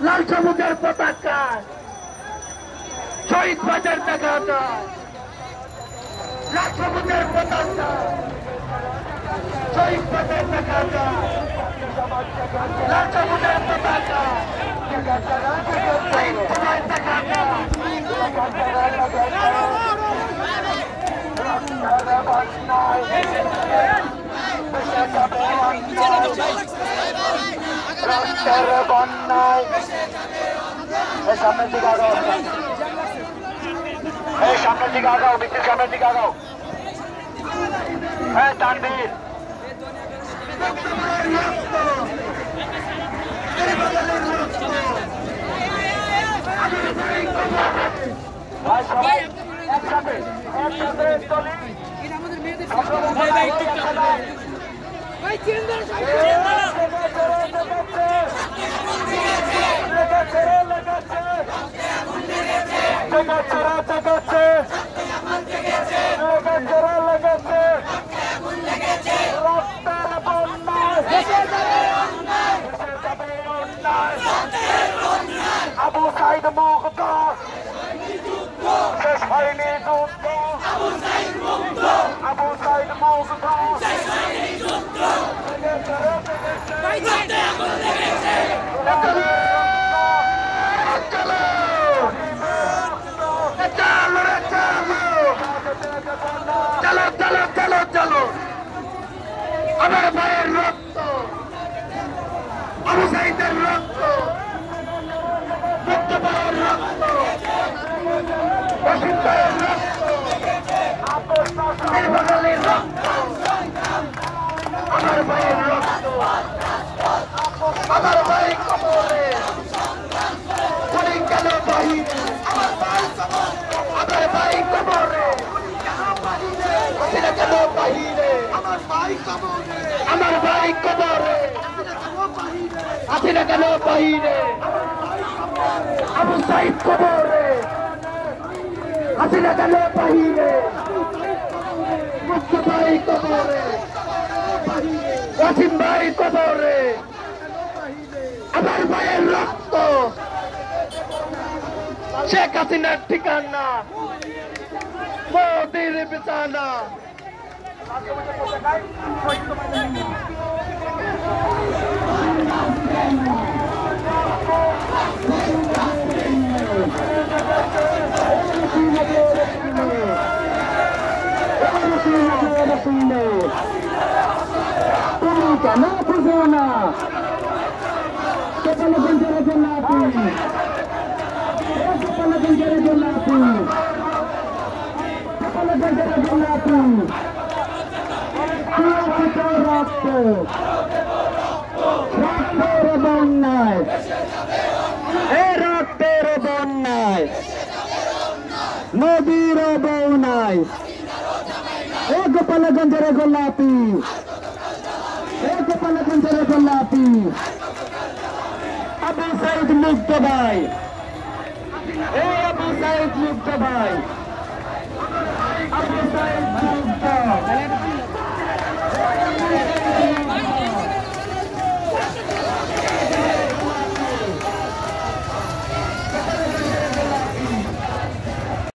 লাল সবুজের পতাকা শহীদ বাজার দেখা যায় লাল সবুজের পতাকা শহীদ বাজার দেখা যায় লাল সবুজের পতাকা শহীদ বাজার দেখা যায় বন্যায় সামনের দিকে আগাও সামনের দিকে আগাও মিত্রের সামনের দিকে আগাও হ্যাঁ তানভীর সবাই একসাথে চলি আবু সাইদ মুক্ত শেষ হয়নি যুদ্ধ আবু সাইদ মুক্ত চলো চলো চলো চলো আমার ভাইয়ের রক্ত আবু সাইদের রক্ত মুক্ত ভাইয়ের রক্ত রশিদ ভাইয়ের রক্ত বদলের রক্ত আমার ভাইয়ের রক্ত আমার ভাই কবরে পড়ে গেল বাহিরে আমার ভাই কবরে হাসিনা গেল বাহিরে আমার ভাই কবরে হাসিনা গেল বাহিরে আবু সাইদ কবরে হাসিনা গেল বাহিরে মুক্ত ভাই কবরে ওয়াসিম ভাই কবরে আমার ভাইয়ের রক্ত শেখ হাসিনার ঠিকানা মোদির বিছানা কেন বুঝো না কপালে গঞ্জের গোলাপি কপালে গঞ্জের গোলাপি কপালে গঞ্জের গোলাপি রক্ত রক্তের বন্যায় এ রক্তের বন্যায় নদীর বন্যায় এ গোপালগঞ্জের গোলাপি এ গোপালগঞ্জের গোলাপি আবু সাইদ মুক্ত ভাই এ আবু সাইদ মুক্ত ভাই আবু সাইদ